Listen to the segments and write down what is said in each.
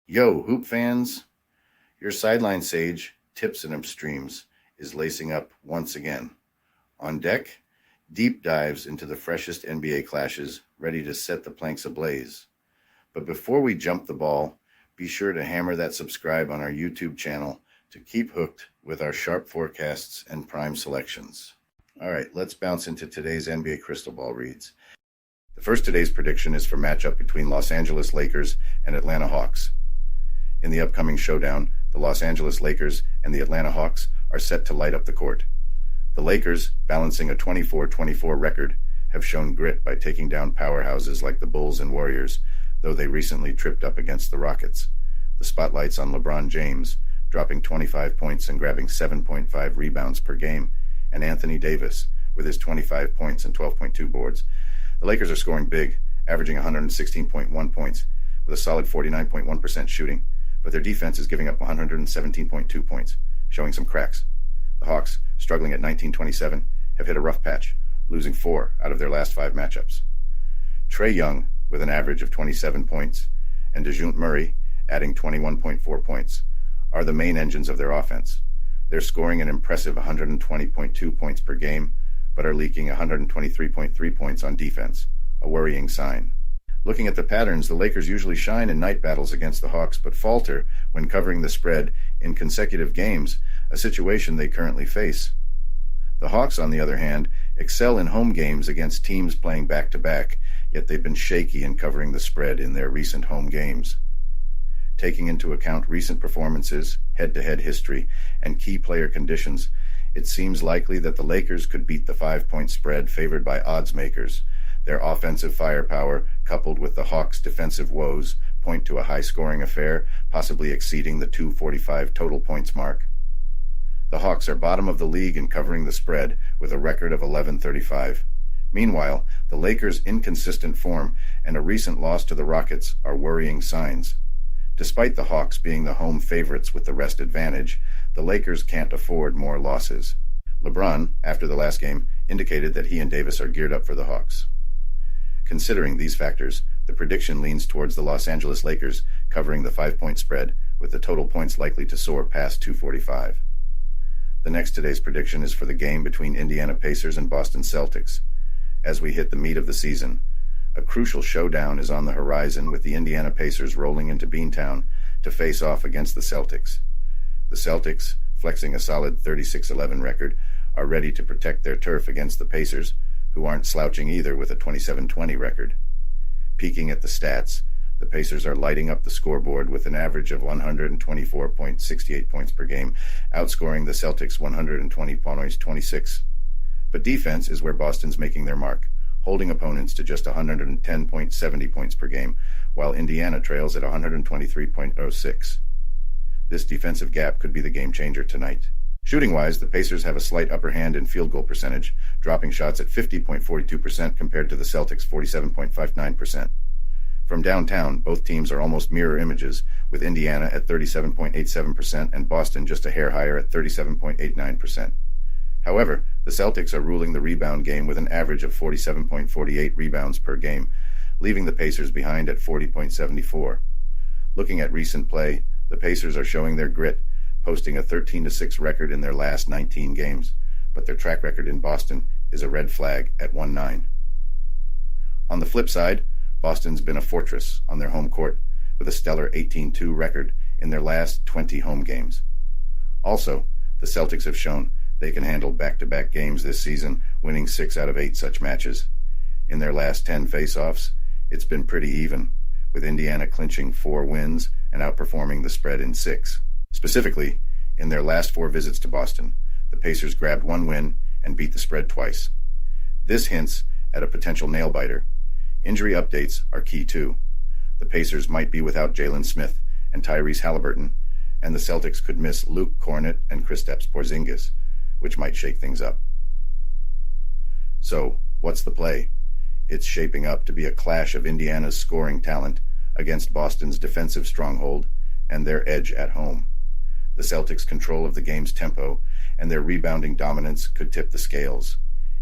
Yo, hoop fans, your sideline sage, tips and streams, is lacing up once again. On deck, deep dives into the freshest NBA clashes, ready to set the planks ablaze. But before we jump the ball, be sure to hammer that subscribe on our YouTube channel to keep hooked with our sharp forecasts and prime selections. All right, let's bounce into today's NBA crystal ball reads. The first today's prediction is for matchup between Los Angeles Lakers and Atlanta Hawks. In the upcoming showdown, the Los Angeles Lakers and the Atlanta Hawks are set to light up the court. The Lakers, balancing a 24-24 record, have shown grit by taking down powerhouses like the Bulls and Warriors, though they recently tripped up against the Rockets. The spotlight's on LeBron James, dropping 25 points and grabbing 7.5 rebounds per game, and Anthony Davis, with his 25 points and 12.2 boards. The Lakers are scoring big, averaging 116.1 points, with a solid 49.1% shooting, but their defense is giving up 117.2 points, showing some cracks. The Hawks, struggling at 19-27, have hit a rough patch, losing 4 out of their last 5 matchups. Trae Young, with an average of 27 points, and DeJounte Murray, adding 21.4 points, are the main engines of their offense. They're scoring an impressive 120.2 points per game, but are leaking 123.3 points on defense, a worrying sign. Looking at the patterns, the Lakers usually shine in night battles against the Hawks, but falter when covering the spread in consecutive games, a situation they currently face. The Hawks, on the other hand, excel in home games against teams playing back-to-back, yet they've been shaky in covering the spread in their recent home games. Taking into account recent performances, head-to-head history, and key player conditions, it seems likely that the Lakers could beat the 5-point spread favored by odds makers. Their offensive firepower, coupled with the Hawks' defensive woes, point to a high-scoring affair, possibly exceeding the 245 total points mark. The Hawks are bottom of the league in covering the spread, with a record of 11-35. Meanwhile, the Lakers' inconsistent form and a recent loss to the Rockets are worrying signs. Despite the Hawks being the home favorites with the rest advantage, the Lakers can't afford more losses. LeBron, after the last game, indicated that he and Davis are geared up for the Hawks. Considering these factors, the prediction leans towards the Los Angeles Lakers covering the 5-point spread, with the total points likely to soar past 245. The next today's prediction is for the game between Indiana Pacers and Boston Celtics. As we hit the meat of the season, a crucial showdown is on the horizon, with the Indiana Pacers rolling into Beantown to face off against the Celtics. The Celtics, flexing a solid 36-11 record, are ready to protect their turf against the Pacers, who aren't slouching either with a 27-20 record. Peeking at the stats, the Pacers are lighting up the scoreboard with an average of 124.68 points per game, outscoring the Celtics 120.26. But defense is where Boston's making their mark, holding opponents to just 110.70 points per game, while Indiana trails at 123.06. This defensive gap could be the game changer tonight. Shooting-wise, the Pacers have a slight upper hand in field goal percentage, dropping shots at 50.42% compared to the Celtics' 47.59%. From downtown, both teams are almost mirror images, with Indiana at 37.87% and Boston just a hair higher at 37.89%. However, the Celtics are ruling the rebound game with an average of 47.48 rebounds per game, leaving the Pacers behind at 40.74. Looking at recent play, the Pacers are showing their grit, posting a 13-6 record in their last 19 games, but their track record in Boston is a red flag at 1-9. On the flip side, Boston's been a fortress on their home court, with a stellar 18-2 record in their last 20 home games. Also, the Celtics have shown they can handle back-to-back games this season, winning 6 out of 8 such matches. In their last 10 face-offs, it's been pretty even, with Indiana clinching 4 wins and outperforming the spread in 6. Specifically, in their last 4 visits to Boston, the Pacers grabbed 1 win and beat the spread twice. This hints at a potential nail-biter. Injury updates are key too. The Pacers might be without Jalen Smith and Tyrese Halliburton, and the Celtics could miss Luke Kornet and Kristaps Porzingis, which might shake things up. So, what's the play? It's shaping up to be a clash of Indiana's scoring talent against Boston's defensive stronghold and their edge at home. The Celtics' control of the game's tempo and their rebounding dominance could tip the scales.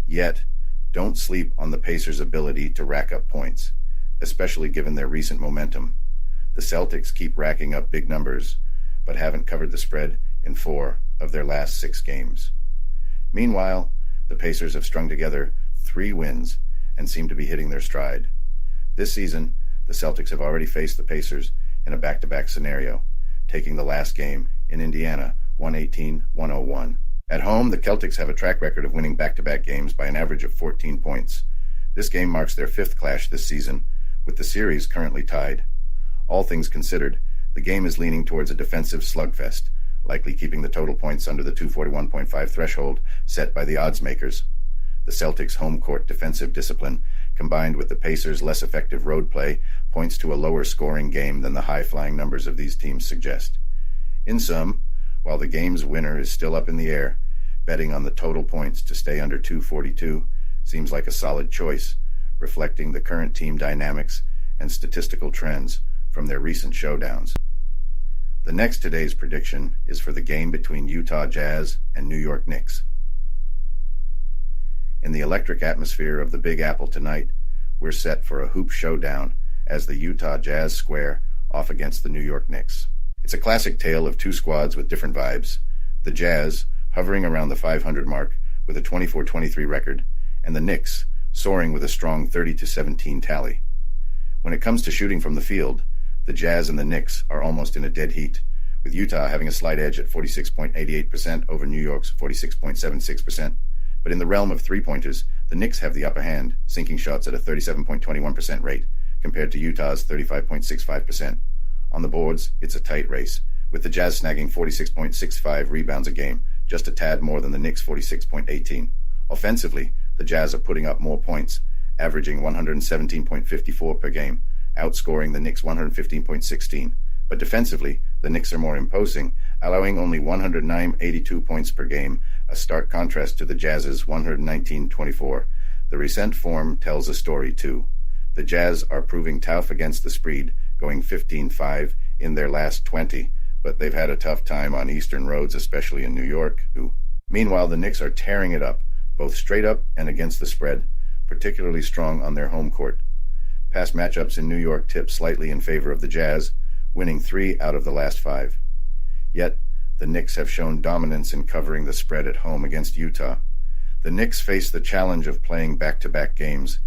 Yet, don't sleep on the Pacers' ability to rack up points, especially given their recent momentum. The The Celtics keep racking up big numbers, but haven't covered the spread in 4 of their last 6 games. Meanwhile, the Pacers have strung together 3 wins and seem to be hitting their stride. This season, the Celtics have already faced the Pacers in a back-to-back scenario, taking the last game in Indiana 118-101. At home, the Celtics have a track record of winning back-to-back games by an average of 14 points. This game marks their 5th clash this season, with the series currently tied. All things considered, the game is leaning towards a defensive slugfest, likely keeping the total points under the 241.5 threshold set by the odds makers. The Celtics' home court defensive discipline, combined with the Pacers' less effective road play, points to a lower scoring game than the high-flying numbers of these teams suggest. In sum, while the game's winner is still up in the air, betting on the total points to stay under 242 seems like a solid choice, reflecting the current team dynamics and statistical trends from their recent showdowns. The next today's prediction is for the game between Utah Jazz and New York Knicks. In the electric atmosphere of the Big Apple tonight, we're set for a hoop showdown as the Utah Jazz square off against the New York Knicks. It's a classic tale of 2 squads with different vibes. The Jazz, hovering around the 500 mark with a 24-23 record, and the Knicks, soaring with a strong 30-17 tally. When it comes to shooting from the field, the Jazz and the Knicks are almost in a dead heat, with Utah having a slight edge at 46.88% over New York's 46.76%. But in the realm of three-pointers, the Knicks have the upper hand, sinking shots at a 37.21% rate, compared to Utah's 35.65%. On the boards, it's a tight race, with the Jazz snagging 46.65 rebounds a game, just a tad more than the Knicks' 46.18. Offensively, the Jazz are putting up more points, averaging 117.54 per game, outscoring the Knicks 115.16. But defensively, the Knicks are more imposing, allowing only 109.82 points per game, a stark contrast to the Jazz's 119.24. The recent form tells a story, too. The Jazz are proving tough against the spread, going 15-5 in their last 20, but they've had a tough time on eastern roads, especially in New York, too. Meanwhile, the Knicks are tearing it up, both straight up and against the spread, particularly strong on their home court. Past matchups in New York tip slightly in favor of the Jazz, winning 3 out of the last 5. Yet, the Knicks have shown dominance in covering the spread at home against Utah. The Knicks face the challenge of playing back-to-back games.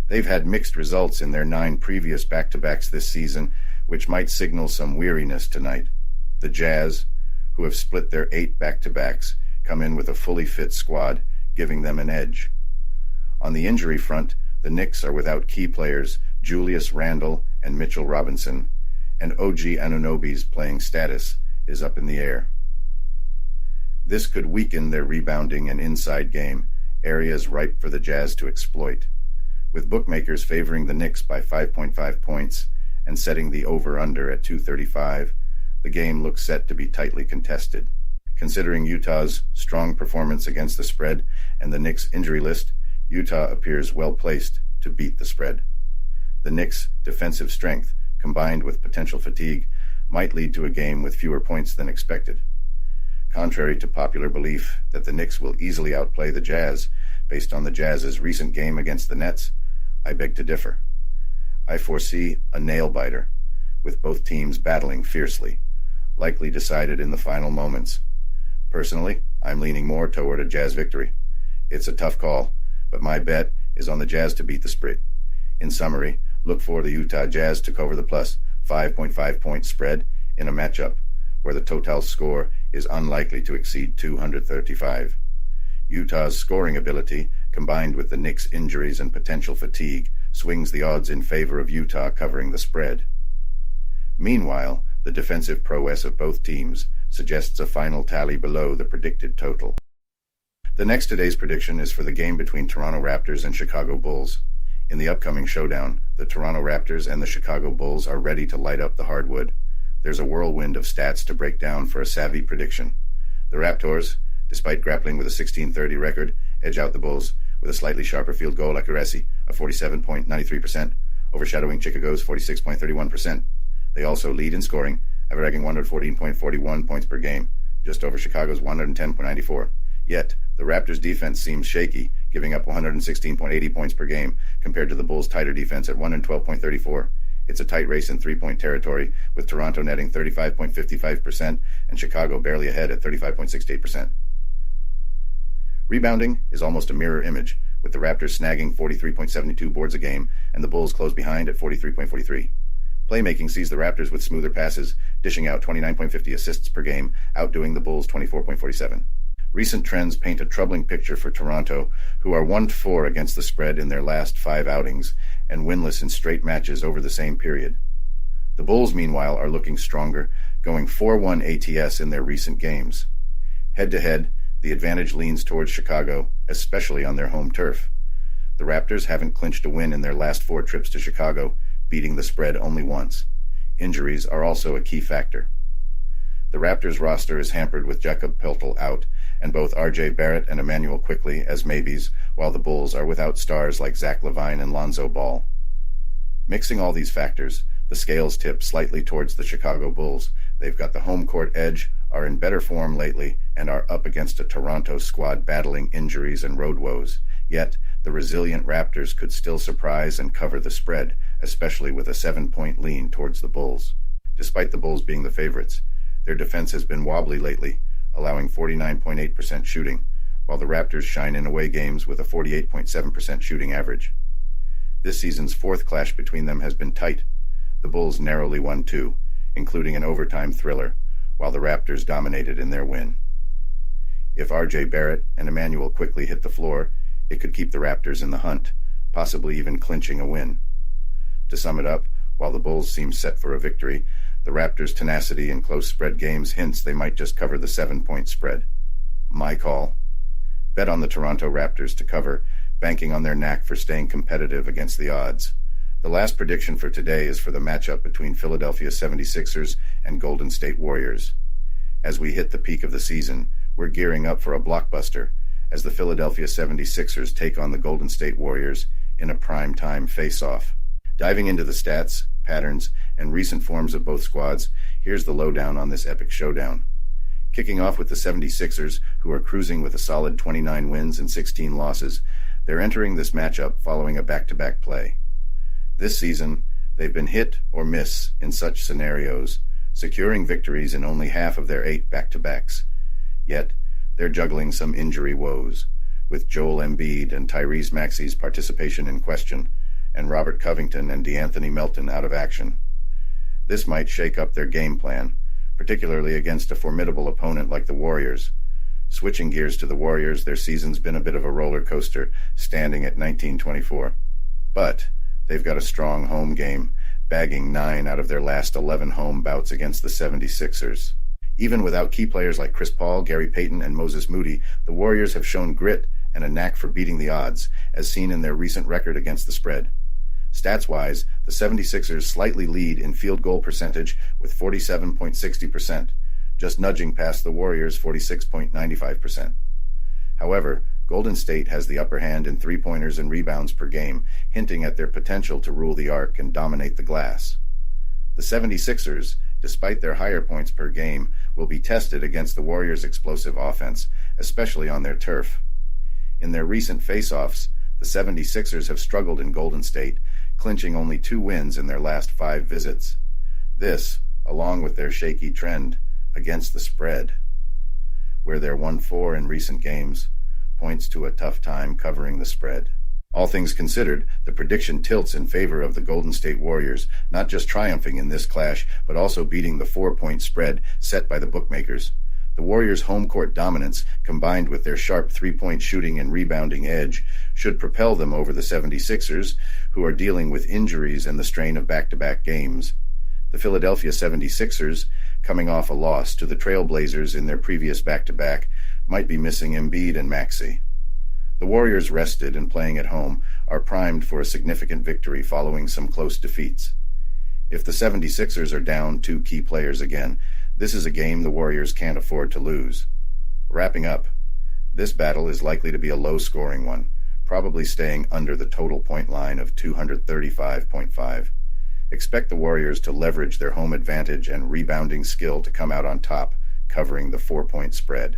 They've had mixed results in their 9 previous back-to-backs this season, which might signal some weariness tonight. The Jazz, who have split their 8 back-to-backs, come in with a fully fit squad, giving them an edge. On the injury front, the Knicks are without key players Julius Randle and Mitchell Robinson, and OG Anunoby's playing status is up in the air. This could weaken their rebounding and inside game, areas ripe for the Jazz to exploit. With bookmakers favoring the Knicks by 5.5 points and setting the over-under at 235, the game looks set to be tightly contested. Considering Utah's strong performance against the spread and the Knicks' injury list, Utah appears well-placed to beat the spread. The Knicks' defensive strength, combined with potential fatigue, might lead to a game with fewer points than expected. Contrary to popular belief that the Knicks will easily outplay the Jazz based on the Jazz's recent game against the Nets, I beg to differ. I foresee a nail-biter, with both teams battling fiercely, likely decided in the final moments. Personally, I'm leaning more toward a Jazz victory. It's a tough call, but my bet is on the Jazz to beat the spread. In summary, look for the Utah Jazz to cover the plus 5.5 point spread in a matchup where the total score is unlikely to exceed 235. Utah's scoring ability, combined with the Knicks' injuries and potential fatigue, swings the odds in favor of Utah covering the spread. Meanwhile, the defensive prowess of both teams suggests a final tally below the predicted total. The next today's prediction is for the game between Toronto Raptors and Chicago Bulls. In the upcoming showdown, the Toronto Raptors and the Chicago Bulls are ready to light up the hardwood. There's a whirlwind of stats to break down for a savvy prediction. The Raptors, despite grappling with a 16-30 record, edge out the Bulls with a slightly sharper field goal accuracy of 47.93%, overshadowing Chicago's 46.31%. They also lead in scoring, averaging 114.41 points per game, just over Chicago's 110.94. Yet, the Raptors' defense seems shaky, giving up 116.80 points per game compared to the Bulls' tighter defense at 112.34. It's a tight race in three-point territory, with Toronto netting 35.55% and Chicago barely ahead at 35.68%. Rebounding is almost a mirror image, with the Raptors snagging 43.72 boards a game and the Bulls close behind at 43.43. Playmaking sees the Raptors with smoother passes, dishing out 29.50 assists per game, outdoing the Bulls 24.47. Recent trends paint a troubling picture for Toronto, who are 1-4 against the spread in their last 5 outings and winless in straight matches over the same period. The Bulls, meanwhile, are looking stronger, going 4-1 ATS in their recent games. Head-to-head, the advantage leans towards Chicago, especially on their home turf. The Raptors haven't clinched a win in their last 4 trips to Chicago, beating the spread only once. Injuries are also a key factor. The Raptors roster is hampered with Jakob Poeltl out, and both R.J. Barrett and Emmanuel Quickley as maybes, while the Bulls are without stars like Zach LaVine and Lonzo Ball. Mixing all these factors, the scales tip slightly towards the Chicago Bulls. They've got the home court edge, are in better form lately, and are up against a Toronto squad battling injuries and road woes. Yet, the resilient Raptors could still surprise and cover the spread, especially with a 7-point lean towards the Bulls. Despite the Bulls being the favorites, their defense has been wobbly lately, allowing 49.8% shooting, while the Raptors shine in away games with a 48.7% shooting average. This season's 4th clash between them has been tight. The Bulls narrowly won 2, including an overtime thriller, while the Raptors dominated in their win. If R.J. Barrett and Emmanuel Quickley hit the floor, it could keep the Raptors in the hunt, possibly even clinching a win. To sum it up, while the Bulls seem set for a victory, the Raptors' tenacity in close spread games hints they might just cover the 7-point spread. My call. Bet on the Toronto Raptors to cover, banking on their knack for staying competitive against the odds. The last prediction for today is for the matchup between Philadelphia 76ers and Golden State Warriors. As we hit the peak of the season, we're gearing up for a blockbuster as the Philadelphia 76ers take on the Golden State Warriors in a prime-time face-off. Diving into the stats, patterns, and recent forms of both squads, here's the lowdown on this epic showdown. Kicking off with the 76ers, who are cruising with a solid 29 wins and 16 losses, they're entering this matchup following a back-to-back play. This season, they've been hit or miss in such scenarios, securing victories in only half of their 8 back-to-backs. Yet, they're juggling some injury woes, with Joel Embiid and Tyrese Maxey's participation in question, and Robert Covington and DeAnthony Melton out of action. This might shake up their game plan, particularly against a formidable opponent like the Warriors. Switching gears to the Warriors, their season's been a bit of a roller coaster, standing at 19-24. But they've got a strong home game, bagging 9 out of their last 11 home bouts against the 76ers. Even without key players like Chris Paul, Gary Payton, and Moses Moody, the Warriors have shown grit and a knack for beating the odds, as seen in their recent record against the spread. Stats-wise, the 76ers slightly lead in field goal percentage with 47.60%, just nudging past the Warriors' 46.95%. However, Golden State has the upper hand in three-pointers and rebounds per game, hinting at their potential to rule the arc and dominate the glass. The 76ers, despite their higher points per game, will be tested against the Warriors' explosive offense, especially on their turf. In their recent face-offs, the 76ers have struggled in Golden State, clinching only 2 wins in their last 5 visits. This, along with their shaky trend against the spread, where they're 1-4 in recent games, points to a tough time covering the spread. All things considered, the prediction tilts in favor of the Golden State Warriors, not just triumphing in this clash, but also beating the 4-point spread set by the bookmakers. The Warriors' home court dominance, combined with their sharp 3-point shooting and rebounding edge, should propel them over the 76ers, who are dealing with injuries and the strain of back-to-back games. The Philadelphia 76ers, coming off a loss to the Trailblazers in their previous back-to-back, might be missing Embiid and Maxey. The Warriors, rested and playing at home, are primed for a significant victory following some close defeats. If the 76ers are down 2 key players again, this is a game the Warriors can't afford to lose. Wrapping up, this battle is likely to be a low-scoring one, probably staying under the total point line of 235.5. Expect the Warriors to leverage their home advantage and rebounding skill to come out on top, covering the 4-point spread.